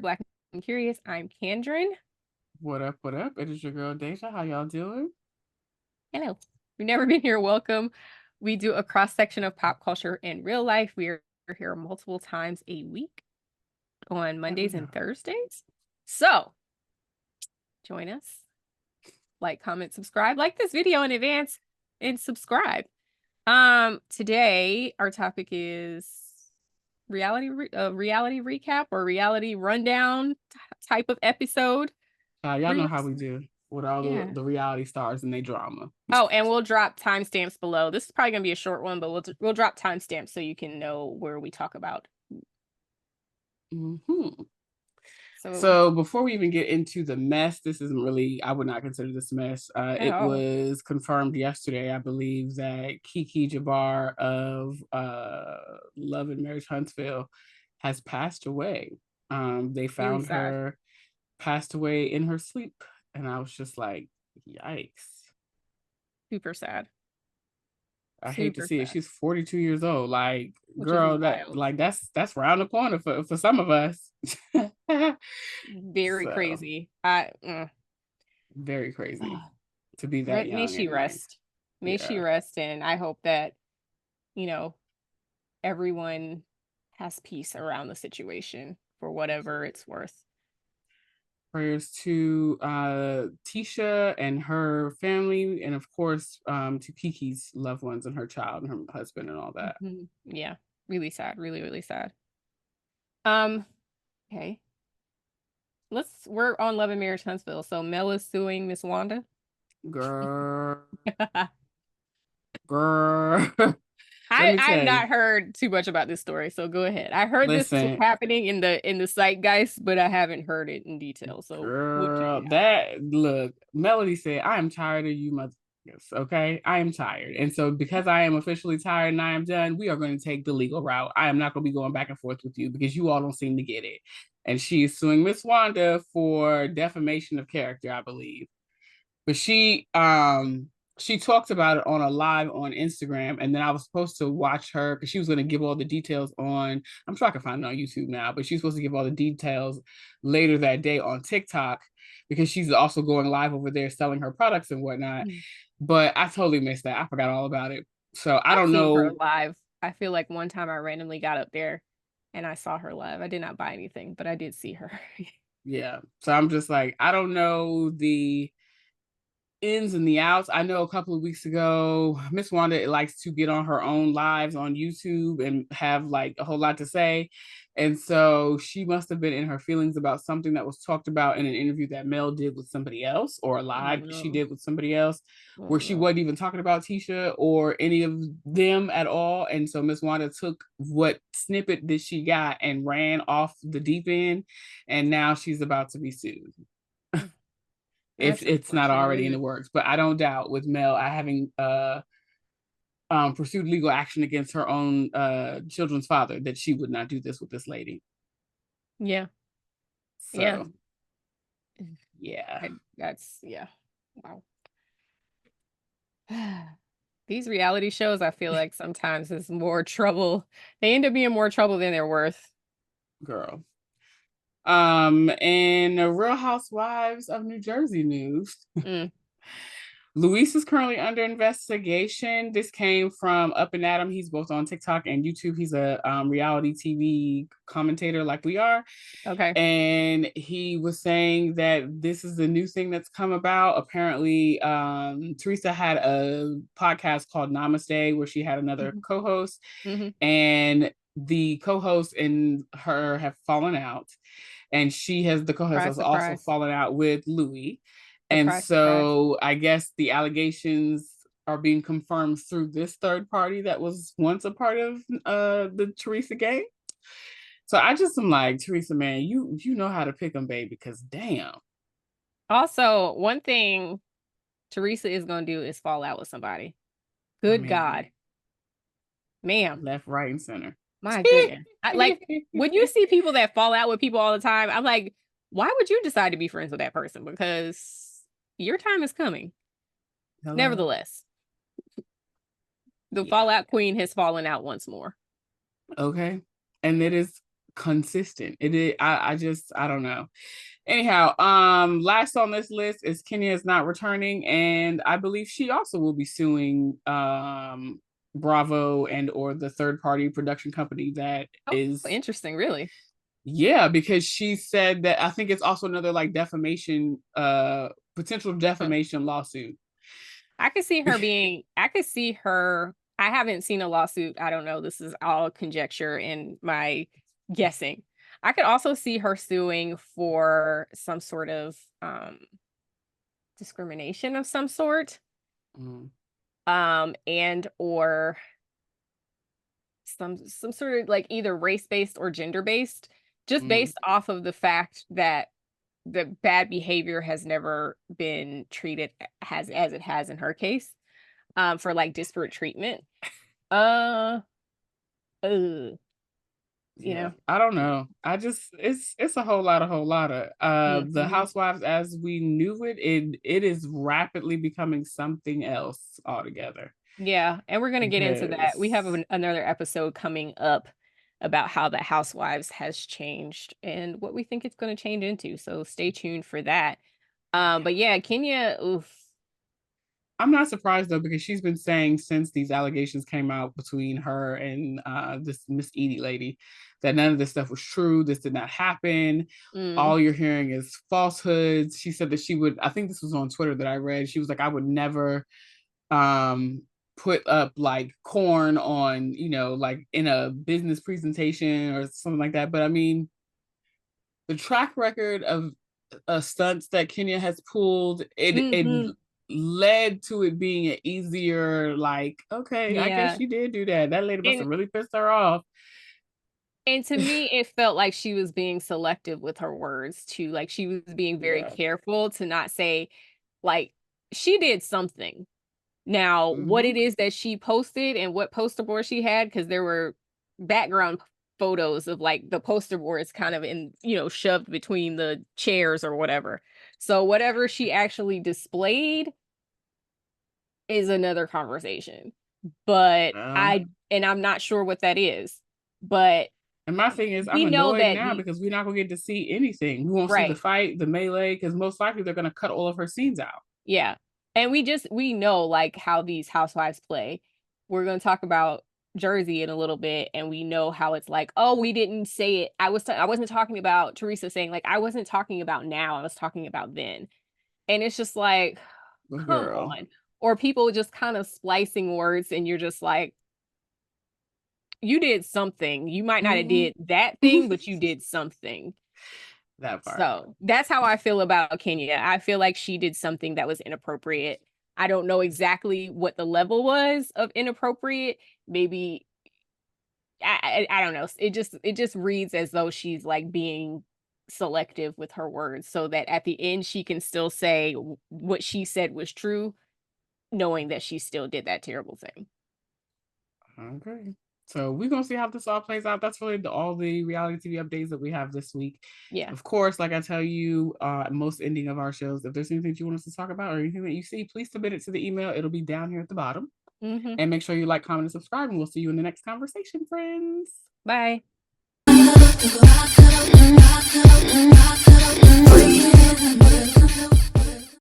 Black and Curious. I'm Kendrin. What up? What up? It is your girl Deja. How y'all doing? Hello. If you've never been here, welcome. We do a cross section of pop culture and real life. We are here multiple times a week on There we Mondays go. and Thursdays. So join us. Like, comment, subscribe. Like this video in advance and subscribe. Today our topic is reality recap or reality rundown type of episode. Y'all know how Reels. we do with all Yeah. the reality stars and their drama. Oh, and we'll drop timestamps below. This is probably gonna be a short one, but we'll drop timestamps so you can know where we talk about. hmm So So before we even get into the mess, this isn't really, I would not consider this a mess. at It all. was confirmed yesterday, I believe, that Keke Jabbar of Love and Marriage Huntsville has passed away. They Really found sad. her passed away in her sleep. And I was just like, yikes. Super sad. I hate to Super see it. sad. She's 42 years old. Like, Which is girl, wild. that's round the corner for some of us. Very So crazy. very crazy to be that May young she anyway. rest. May she Yeah. rest, and I hope that, you know, everyone has peace around the situation for whatever it's worth. Prayers to Tisha and her family, and of course to Kiki's loved ones and her child and her husband and all that. Yeah. Really sad. Really, really sad. Um, okay. We're on Love and Marriage Huntsville. So Mel is suing Miss Wanda. Girl, girl. Let me I've tell you. not heard too much about this story, so go ahead. I heard this was Listen, happening in the zeitgeist, but I haven't heard it in detail. So what do girl, you got? that look, Melody said, I am tired of you motherfuckers. Okay. I am tired. And so because I am officially tired and I am done, we are going to take the legal route. I am not going to be going back and forth with you because you all don't seem to get it. And she is suing Miss Wanda for defamation of character, I believe. But she talked about it on a live on Instagram, and then I was supposed to watch her because she was going to give all the details on. I'm sure I can find it on YouTube now, but she's supposed to give all the details later that day on TikTok because she's also going live over there selling her products and whatnot. Hmm. But I totally missed that. I forgot all about it. So I I've don't seen her know. live. I feel like one time I randomly got up there and I saw her live. I did not buy anything, but I did see her. Yeah. So I'm just like, I don't know the ins and the outs. I know a couple of weeks ago, Miss Wanda likes to get on her own lives on YouTube and have like a whole lot to say. And so she must have been in her feelings about something that was talked about in an interview that Mel did with somebody else, or a Oh live she no. did with somebody else, Oh where she no. wasn't even talking about Tisha or any of them at all. And so Miss Wanda took what snippet that she got and ran off the deep end. And now she's about to be sued if That's it's not already in unfortunate. the works. But I don't doubt with Mel having pursued legal action against her own children's father that she would not do this with this lady. Yeah. Yeah. So yeah, That's yeah. Wow. These reality shows, I feel like sometimes is more trouble. They end up being more trouble than they're worth. girl. In Real Housewives of New Jersey news, Mm. Luis is currently under investigation. This came from Up and Adam. He's both on TikTok and YouTube. He's a reality TV commentator like we are. Okay. And he was saying that this is the new thing that's come about. Apparently, Teresa had a podcast called Namaste where she had another Hmm. co-host, Hmm. and the co-host and her have fallen out, and the co-host Surprise, has also surprise. fallen out with Louis. And Surprise, surprise. so I guess the allegations are being confirmed through this third party that was once a part of the Teresa gang. So I just am like, Teresa, man, you know how to pick them, baby, because damn. Also, one thing Teresa is gonna do is fall out with somebody. I Good God. mean, Ma'am. left, right, and center. My goodness. When you see people that fall out with people all the time, I'm like, why would you decide to be friends with that person? Because your time is coming. Hello. Nevertheless, the Yeah. Fallout Queen has fallen out once more. Okay. And it is consistent. It is. I don't know. Anyhow, last on this list is Kenya is not returning, and I believe she also will be suing Bravo and or the third party production company that is interesting, really. Yeah, because she said that I think it's also another like defamation, potential defamation lawsuit. I could see her. I haven't seen a lawsuit. I don't know. This is all conjecture and my guessing. I could also see her suing for some sort of discrimination of some sort. And or some sort of like either race-based or gender-based, just based off of the fact that the bad behavior has never been treated as it has in her case, for like disparate treatment. You know, I don't know. I just it's a whole lot of the Housewives as we knew it is rapidly becoming something else altogether. Yeah, and we're gonna get into that. We have another episode coming up about how the Housewives has changed and what we think it's going to change into. So stay tuned for that. But yeah, Kenya, oof. I'm not surprised though, because she's been saying since these allegations came out between her and this Miss Edie lady that none of this stuff was true. This did not happen. All you're hearing is falsehoods. She said that she would, I think this was on Twitter that I read, she was like, I would never put up like corn on, like in a business presentation or something like that. But I mean, the track record of stunts that Kenya has pulled, it led to it being an easier, like, okay, I guess she did do that. That lady must have really pissed her off. And to me, it felt like she was being selective with her words too. Like she was being very careful to not say, like, she did something. Now, what it is that she posted and what poster board she had, because there were background photos of like the poster boards kind of in, shoved between the chairs or whatever. So whatever she actually displayed is another conversation. But I'm not sure what that is. But and my thing is, I'm annoyed now because we're not gonna get to see anything. We won't see the fight, the melee, because most likely they're gonna cut all of her scenes out. Yeah. And we know like how these housewives play. We're going to talk about Jersey in a little bit, and we know how it's like, oh, we didn't say it. I wasn't talking about Teresa saying like, I wasn't talking about now, I was talking about then. And it's just like, come on. Or people just kind of splicing words, and you're just like, you did something. You might not have did that thing, but you did something. That part. So that's how I feel about Kenya. I feel like she did something that was inappropriate. I don't know exactly what the level was of inappropriate. Maybe I don't know. It just reads as though she's like being selective with her words, so that at the end she can still say what she said was true, knowing that she still did that terrible thing. Okay. So we're going to see how this all plays out. That's really all the reality TV updates that we have this week. Yeah. Of course, like I tell you, most ending of our shows, if there's anything you want us to talk about or anything that you see, please submit it to the email. It'll be down here at the bottom. And make sure you like, comment, and subscribe. And we'll see you in the next conversation, friends. Bye.